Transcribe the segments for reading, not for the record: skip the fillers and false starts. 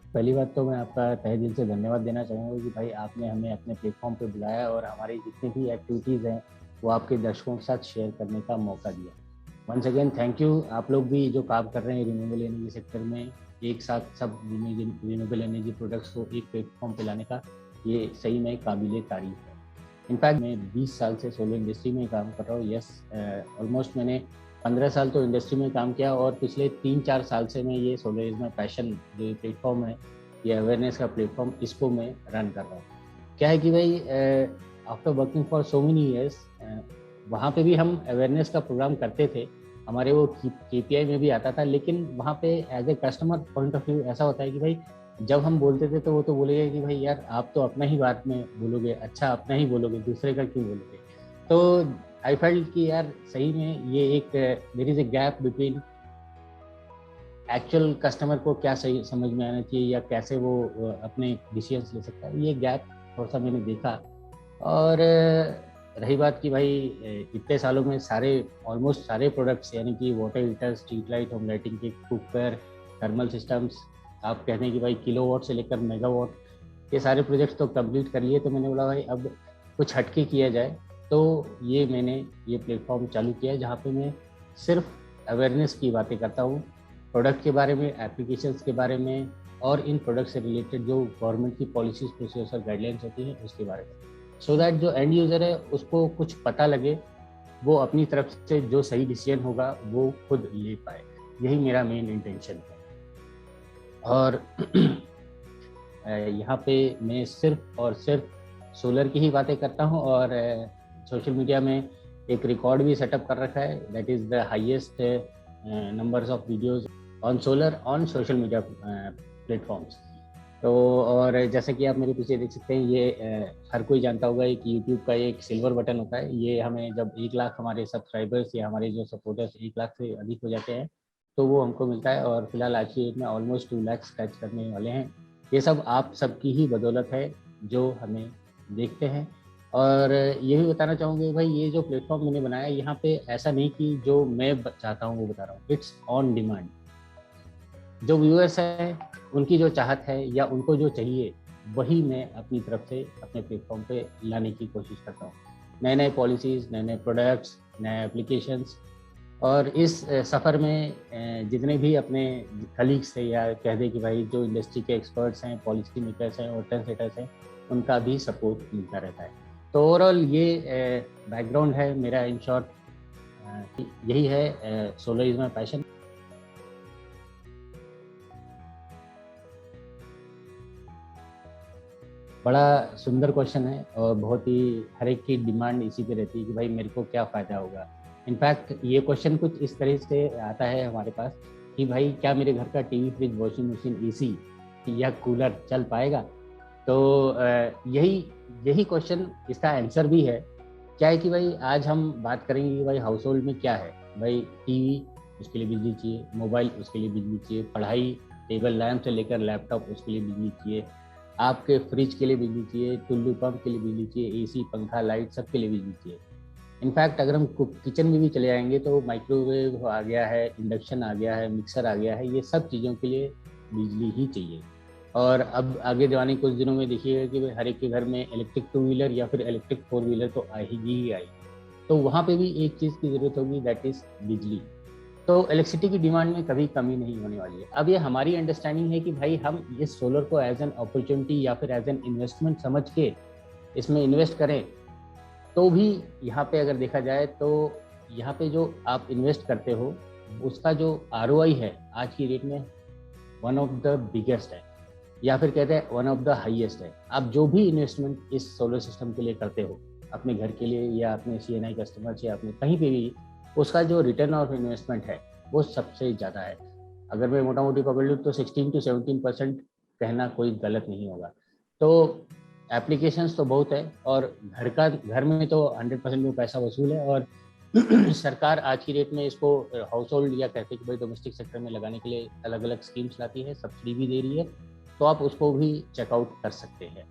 पहली बात तो मैं आपका तहे दिल से धन्यवाद देना चाहूँगा कि भाई आपने हमें अपने प्लेटफॉर्म पे बुलाया और हमारी जितनी भी एक्टिविटीज़ हैं वो आपके दर्शकों के साथ शेयर करने का मौका दिया। Once again thank you. आप लोग भी जो काम कर रहे हैं रिन्यूएबल एनर्जी सेक्टर में, एक साथ सब रिन्यूएबल एनर्जी प्रोडक्ट्स को एक प्लेटफॉर्म पे लाने का, ये सही में काबिल तारीफ है। इनफैक्ट मैं 20 साल से सोलर इंडस्ट्री में काम कर रहा हूँ। यस, ऑलमोस्ट मैंने 15 साल तो इंडस्ट्री में काम किया और पिछले 3-4 साल से मैं ये सोलर इज माई पैशन जो प्लेटफॉर्म है, ये अवेयरनेस का प्लेटफॉर्म, इसको मैं रन कर रहा हूँ। क्या है कि भाई after working for so many years, वहाँ पे भी हम अवेयरनेस का प्रोग्राम करते थे, हमारे वो KPI में भी आता था, लेकिन वहाँ पे as a customer point of view ऐसा होता है कि भाई जब हम बोलते थे तो वो तो बोलेगा कि भाई यार आप तो अपना ही बात में बोलोगे, अच्छा अपना ही बोलोगे, दूसरे का क्यों बोलोगे। तो आई फेल्ट कि यार सही में ये एक there is a gap between actual customer को क्या सही समझ में आना चाहिए या कैसे वो अपने डिसीजंस ले सकता है। ये गैप थोड़ा सा मैंने देखा। और रही बात कि भाई इतने सालों में सारे ऑलमोस्ट सारे प्रोडक्ट्स यानी कि water heater, street light, home lighting के कुकर, थर्मल सिस्टम्स, आप कहते हैं कि भाई किलोवाट से लेकर मेगावाट, ये सारे प्रोजेक्ट्स तो कंप्लीट कर लिए। तो मैंने बोला भाई अब कुछ हटके किया जाए। तो ये मैंने ये प्लेटफॉर्म चालू किया है जहाँ पे मैं सिर्फ अवेयरनेस की बातें करता हूँ, प्रोडक्ट के बारे में, एप्लीकेशंस के बारे में, और इन प्रोडक्ट से रिलेटेड जो गवर्नमेंट की पॉलिसीज, प्रोसेस और गाइडलाइंस होती हैं उसके बारे में, सो दैट जो एंड यूज़र है उसको कुछ पता लगे, वो अपनी तरफ से जो सही डिसीजन होगा वो खुद ले पाए। यही मेरा मेन इंटेंशन है। और यहाँ पे मैं सिर्फ और सिर्फ सोलर की ही बातें करता हूँ और सोशल मीडिया में एक रिकॉर्ड भी सेटअप कर रखा है, that is the highest numbers of videos on solar on social media platforms. तो और जैसे कि आप मेरे पीछे देख सकते हैं, ये हर कोई जानता होगा कि यूट्यूब का एक सिल्वर बटन होता है। ये हमें जब 1 लाख हमारे सब्सक्राइबर्स या हमारे जो सपोर्टर्स 1 लाख से अधिक हो जाते हैं तो वो हमको मिलता है। और फिलहाल आज की डेट में ऑलमोस्ट 2 लाख टच करने वाले हैं। ये सब आप सबकी ही बदौलत है जो हमें देखते हैं। और ये भी बताना चाहूँगी भाई, ये जो प्लेटफॉर्म मैंने बनाया यहाँ पे ऐसा नहीं कि जो मैं चाहता हूँ वो बता रहा हूँ, इट्स ऑन डिमांड। जो व्यूअर्स हैं उनकी जो चाहत है या उनको जो चाहिए वही मैं अपनी तरफ से अपने प्लेटफॉर्म पे लाने की कोशिश करता हूँ। नए नए पॉलिसीज़, नए नए प्रोडक्ट्स, नए एप्लीकेशंस। और इस सफ़र में जितने भी अपने कलीग्स थे या कह दे कि भाई जो इंडस्ट्री के एक्सपर्ट्स हैं, पॉलिसी मेकर्स हैं और ट्रेंड सेटर्स हैं, उनका भी सपोर्ट मिलता रहता है। तो ओवरऑल ये बैकग्राउंड है मेरा। इन शॉर्ट यही है, सोलर इज़ माई पैशन। बड़ा सुंदर क्वेश्चन है और बहुत ही हर एक की डिमांड इसी पे रहती है कि भाई मेरे को क्या फ़ायदा होगा। इनफैक्ट ये क्वेश्चन कुछ इस तरह से आता है हमारे पास कि भाई क्या मेरे घर का TV, fridge, washing machine, AC या कूलर चल पाएगा। तो यही यही क्वेश्चन, इसका आंसर भी है। क्या है कि भाई आज हम बात करेंगे कि भाई हाउस होल्ड में क्या है। भाई टीवी, उसके लिए बिजली चाहिए, मोबाइल उसके लिए बिजली चाहिए, पढ़ाई, टेबल लैंप से लेकर लैपटॉप उसके लिए बिजली चाहिए, आपके फ्रिज के लिए बिजली चाहिए, टुल्लू पंप के लिए बिजली चाहिए, एसी, पंखा, लाइट सबके लिए बिजली चाहिए। इनफैक्ट अगर हम किचन में भी चले आएंगे तो माइक्रोवेव आ गया है, इंडक्शन आ गया है, मिक्सर आ गया है, ये सब चीज़ों के लिए बिजली ही चाहिए। और अब आगे जाने कुछ दिनों में देखिएगा कि हर एक के घर में इलेक्ट्रिक 2 व्हीलर या फिर इलेक्ट्रिक 4 व्हीलर तो आएगी ही आएगी। तो वहाँ पे भी एक चीज़ की ज़रूरत होगी, दैट इज़ बिजली। तो इलेक्ट्रिसिटी की डिमांड में कभी कमी नहीं होने वाली है। अब ये हमारी अंडरस्टैंडिंग है कि भाई हम इस सोलर को एज एन अपॉर्चुनिटी या फिर एज एन इन्वेस्टमेंट समझ के इसमें इन्वेस्ट करें। तो भी यहाँ पे अगर देखा जाए तो यहाँ पे जो आप इन्वेस्ट करते हो उसका जो ROI है आज की डेट में वन ऑफ द बिगेस्ट है, या फिर कहते हैं वन ऑफ द हाईएस्ट है। आप जो भी इन्वेस्टमेंट इस सोलर सिस्टम के लिए करते हो, अपने घर के लिए या अपने CNI कस्टमर से, अपने कहीं पे भी, उसका जो रिटर्न ऑफ इन्वेस्टमेंट है वो सबसे ज़्यादा है। अगर मैं मोटा मोटी पकड़ लूँ तो 16 to 17% कहना कोई गलत नहीं होगा। तो एप्लीकेशंस तो बहुत है और घर में तो 100% में पैसा वसूल है। और सरकार आज की डेट में इसको हाउस होल्ड या कहते हैं कि भाई डोमेस्टिक सेक्टर में लगाने के लिए अलग अलग स्कीम्स लाती है, सब्सिडी भी दे रही है। तो आप उसको भी चेकआउट कर सकते हैं।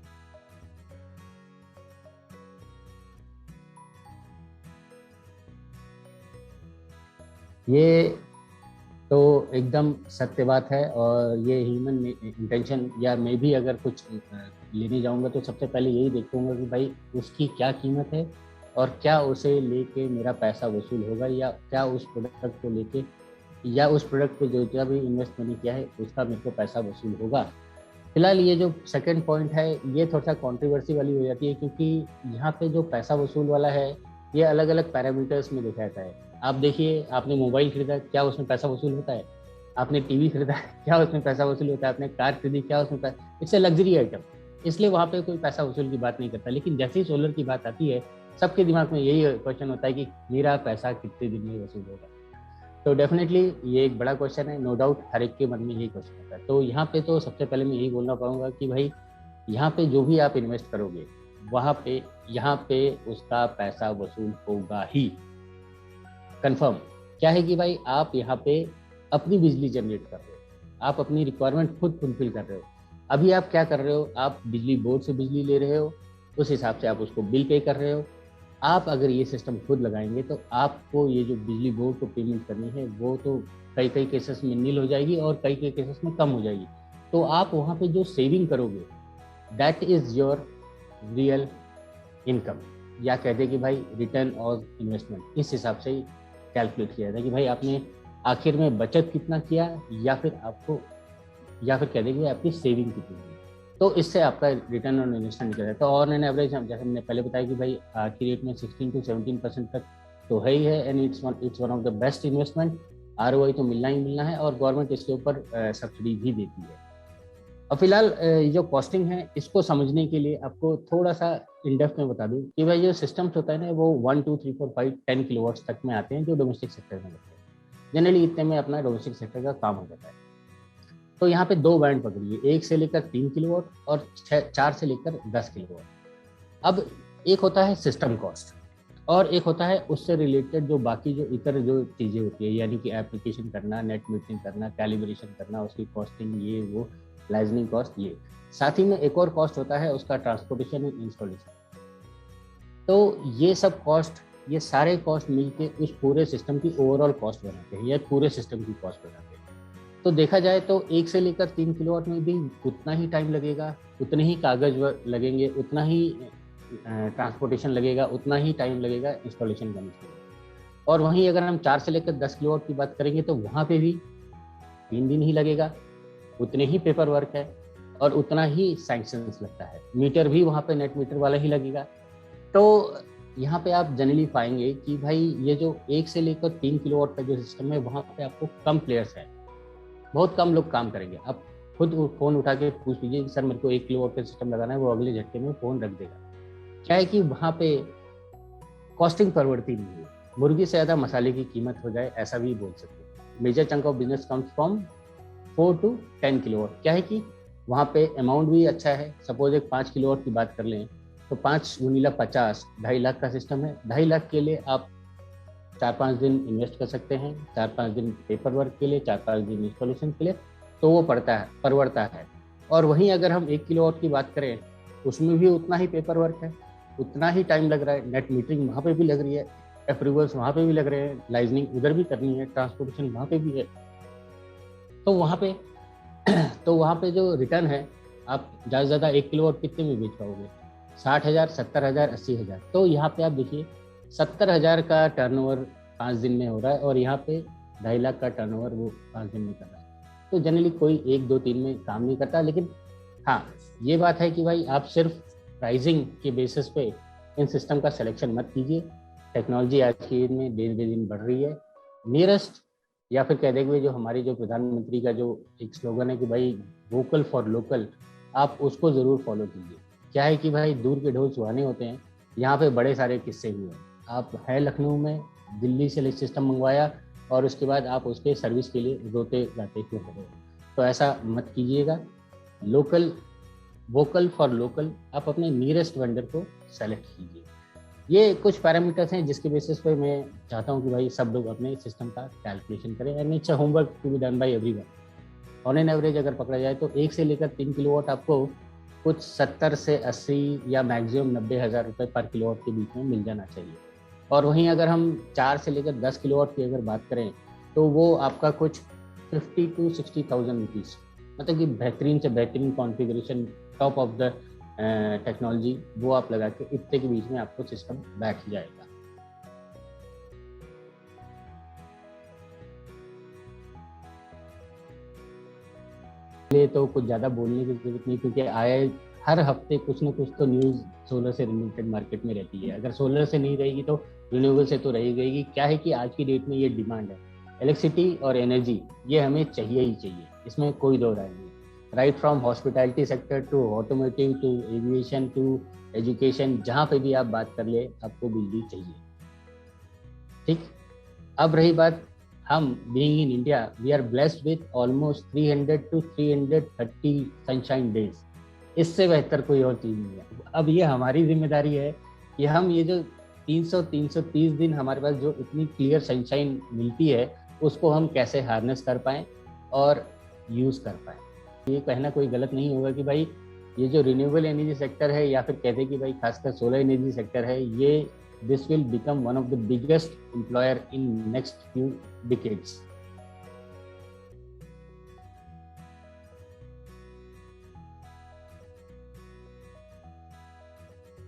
ये तो एकदम सत्य बात है। और ये ह्यूमन इंटेंशन, या मैं भी अगर कुछ लेने जाऊंगा तो सबसे पहले यही देखूंगा कि भाई उसकी क्या कीमत है, और क्या उसे लेके मेरा पैसा वसूल होगा, या क्या उस प्रोडक्ट को लेके, या उस प्रोडक्ट पे जो भी इन्वेस्ट मैंने किया है उसका मेरे को पैसा वसूल होगा। फिलहाल ये जो सेकंड पॉइंट है ये थोड़ा सा कंट्रोवर्सी वाली हो जाती है, क्योंकि यहाँ पे जो पैसा वसूल वाला है ये अलग अलग पैरामीटर्स में देखा जाता है। आप देखिए, आपने मोबाइल खरीदा, क्या उसमें पैसा वसूल होता है? आपने टीवी खरीदा, क्या उसमें पैसा वसूल होता है? आपने कार खरीदी, क्या उसमें पैसा? इट्स ए लग्जरी आइटम, इसलिए वहाँ पे कोई पैसा वसूल की बात नहीं करता। लेकिन जैसे ही सोलर की बात आती है, सबके दिमाग में यही क्वेश्चन होता है कि मेरा पैसा कितने दिन में वसूल होगा। तो डेफिनेटली ये एक बड़ा क्वेश्चन है, नो डाउट हर एक के मन में यही क्वेश्चन होता है। तो यहाँ पे तो सबसे पहले मैं यही बोलना पाऊंगा कि भाई यहाँ पे जो भी आप इन्वेस्ट करोगे वहाँ पे यहाँ पे उसका पैसा वसूल होगा ही, कंफर्म। क्या है कि भाई आप यहाँ पे अपनी बिजली जनरेट कर रहे हो, आप अपनी रिक्वायरमेंट खुद फुलफिल कर रहे हो। अभी आप क्या कर रहे हो, आप बिजली बोर्ड से बिजली ले रहे हो, उस हिसाब से आप उसको बिल पे कर रहे हो। आप अगर ये सिस्टम खुद लगाएंगे तो आपको ये जो बिजली बोर्ड को पेमेंट करनी है वो तो कई कई केसेस में नील हो जाएगी, और कई कई केसेस में कम हो जाएगी। तो आप वहाँ पे जो सेविंग करोगे that is your real income, या कहते कि भाई रिटर्न ऑन इन्वेस्टमेंट, इस हिसाब से कैलकुलेट किया जाता है कि भाई आपने आखिर में बचत कितना किया, या फिर आपको, या फिर कह दें कि आपकी सेविंग कितनी है। तो इससे आपका रिटर्न ऑन इन्वेस्टमेंट निकल जाता है। और ऑन एन एवरेज जैसे हमने पहले बताया कि भाई आज की रेट में 16 to 17% तक तो है ही है, and it's one of the best investment. ROI तो मिलना ही मिलना है, और गवर्नमेंट इसके ऊपर सब्सिडी भी देती है। और फिलहाल जो कॉस्टिंग है इसको समझने के लिए आपको थोड़ा सा इन डेप्थ में बता दूं कि भाई जो सिस्टम्स होता है ना वो 1 2 3 4 5 10 किलोवाट्स तक में आते हैं, जो डोमेस्टिक सेक्टर में लगते हैं। जनरली इतने में अपना डोमेस्टिक सेक्टर का काम हो जाता है। तो यहाँ पे दो बैंड पकड़िए, 1 से लेकर 3 किलोवाट और 4 से लेकर 10 किलोवाट। अब एक होता है सिस्टम कॉस्ट, और एक होता है उससे रिलेटेड जो बाकी जो इतर जो चीज़ें होती है, यानी कि एप्लीकेशन करना, नेट मीटरिंग करना, कैलिब्रेशन करना, उसकी कॉस्टिंग, ये वो लाइजनिंग कॉस्ट, ये साथ ही में एक और कॉस्ट होता है उसका ट्रांसपोर्टेशन एंड इंस्टॉलेशन। तो ये सब कॉस्ट, ये सारे कॉस्ट मिलके उस पूरे सिस्टम की ओवरऑल कॉस्ट बनाते हैं, या पूरे सिस्टम की कॉस्ट बनाते हैं। तो देखा जाए तो 1 से लेकर 3 किलोवाट में भी उतना ही टाइम लगेगा, उतने ही कागज लगेंगे, उतना ही ट्रांसपोर्टेशन लगेगा, उतना ही टाइम लगेगा इंस्टॉलेशन करने के लिए। और वहीं अगर हम 4 से लेकर 10 किलोवाट की बात करेंगे तो वहाँ पे भी 3 दिन ही लगेगा, उतने ही पेपर वर्क है, और उतना ही सैंक्शंस लगता है। मीटर भी वहाँ पे नेट मीटर वाला ही लगेगा। तो यहाँ पे आप जनरली पाएंगे कि भाई ये जो 1 से लेकर 3 किलोवाट का जो सिस्टम है वहाँ पे आपको कम प्लेयर्स हैं, बहुत कम लोग काम करेंगे। आप खुद फोन उठा के पूछ लीजिए कि सर मेरे को 1 किलोवाट का सिस्टम लगाना है, वो अगले झटके में फोन रख देगा। क्या है कि वहाँ पे कॉस्टिंग परवड़ती नहीं है, मुर्गी से ज़्यादा मसाले की कीमत हो जाए ऐसा भी बोल सकते हैं। Major chunk of business comes from 4 to 10 kilowatt. क्या है कि वहाँ पे अमाउंट भी अच्छा है। सपोज एक 5 किलोवाट की बात कर लें तो 5 गुणिला 50 2.5 लाख का सिस्टम है। 2.5 लाख के लिए आप 4-5 दिन इन्वेस्ट कर सकते हैं, 4-5 दिन पेपर वर्क के लिए, 4-5 दिन इंस्टॉलेशन के लिए, तो वो परवड़ता है। और वहीं अगर हम 1 किलोवाट की बात करें उसमें भी उतना ही पेपर वर्क है, उतना ही टाइम लग रहा है, नेट मीटरिंग वहाँ पे भी लग रही है, अप्रूवल्स वहाँ पे भी लग रहे हैं, लाइजनिंग उधर भी करनी है, ट्रांसपोर्टेशन वहाँ पे भी है। तो वहाँ पे जो रिटर्न है, आप ज़्यादा से ज़्यादा 1 किलोवाट कितने में बेच पाओगे? 60,000, 70,000, 80,000। तो यहाँ पे आप देखिए 70,000 का टर्नओवर 5 दिन में हो रहा है, और यहाँ पे 2.5 लाख का टर्नओवर वो 5 दिन में कर रहा है। तो जनरली कोई 1 2 3 में काम नहीं करता। लेकिन हाँ, ये बात है कि भाई आप सिर्फ प्राइसिंग के बेसिस पे इन सिस्टम का सिलेक्शन मत कीजिए। टेक्नोलॉजी आज की दिन में दिन बे दिन बढ़ रही है। नियरेस्ट, या फिर कह देंगे जो हमारी जो प्रधानमंत्री का जो एक स्लोगन है कि भाई वोकल फॉर लोकल, आप उसको ज़रूर फॉलो कीजिए। क्या है कि भाई दूर के ढोल सुहाने होते हैं, यहाँ पे बड़े सारे किस्से हुए हैं। आप है लखनऊ में, दिल्ली से सिस्टम मंगवाया और उसके बाद आप उसके सर्विस के लिए रोते गाते क्यों हो रहे हो? तो ऐसा मत कीजिएगा। वोकल फॉर लोकल, आप अपने नियरेस्ट वेंडर को सेलेक्ट कीजिए। ये कुछ पैरामीटर्स हैं जिसके बेसिस पे मैं चाहता हूँ कि भाई सब लोग अपने सिस्टम का कैलकुलेशन करें, and it's homework to be done by everyone. On an average अगर पकड़ा जाए तो 1 से लेकर 3 किलोवाट आपको कुछ 70 से 80 या मैक्सिमम 90,000 रुपये पर किलोवाट के बीच में मिल जाना चाहिए। और वहीं अगर हम 4 से लेकर 10 किलोवाट की अगर बात करें तो वो आपका कुछ 50 to 60,000 रुपीज, मतलब कि बेहतरीन से बेहतरीन configuration, top of the technology, वो आप लगा के इतने के बीच में आपको सिस्टम बैठ जाएगा। ये तो कुछ ज़्यादा बोलने की जरूरत नहीं, क्योंकि आए हर हफ्ते कुछ ना कुछ तो न्यूज़ सोलर से रिलेटेड मार्केट में रहती है। अगर सोलर से नहीं रहेगी तो रिन्यूएबल से तो रहेगी। क्या है कि आज की डेट में ये डिमांड है, इलेक्ट्रिसिटी और एनर्जी ये हमें चाहिए ही चाहिए, इसमें कोई दो राय नहीं। Right from hospitality sector to automotive to aviation to education, जहाँ पे भी आप बात कर ले आपको बिजली चाहिए। ठीक, अब रही बात, हम being in India we are blessed with almost 300 to 330 sunshine days. इससे बेहतर कोई और चीज़ नहीं है। अब ये हमारी जिम्मेदारी है कि हम ये जो 330 दिन हमारे पास जो इतनी क्लियर सनशाइन मिलती है, उसको हम कैसे हार्नेस कर पाएँ और यूज़ कर पाएँ। ये कहना कोई गलत नहीं होगा कि भाई ये जो रिन्यूएबल एनर्जी सेक्टर है, या फिर कहते हैं कि भाई खासकर सोलर एनर्जी सेक्टर है, ये this will become one of the biggest employer in next few decades.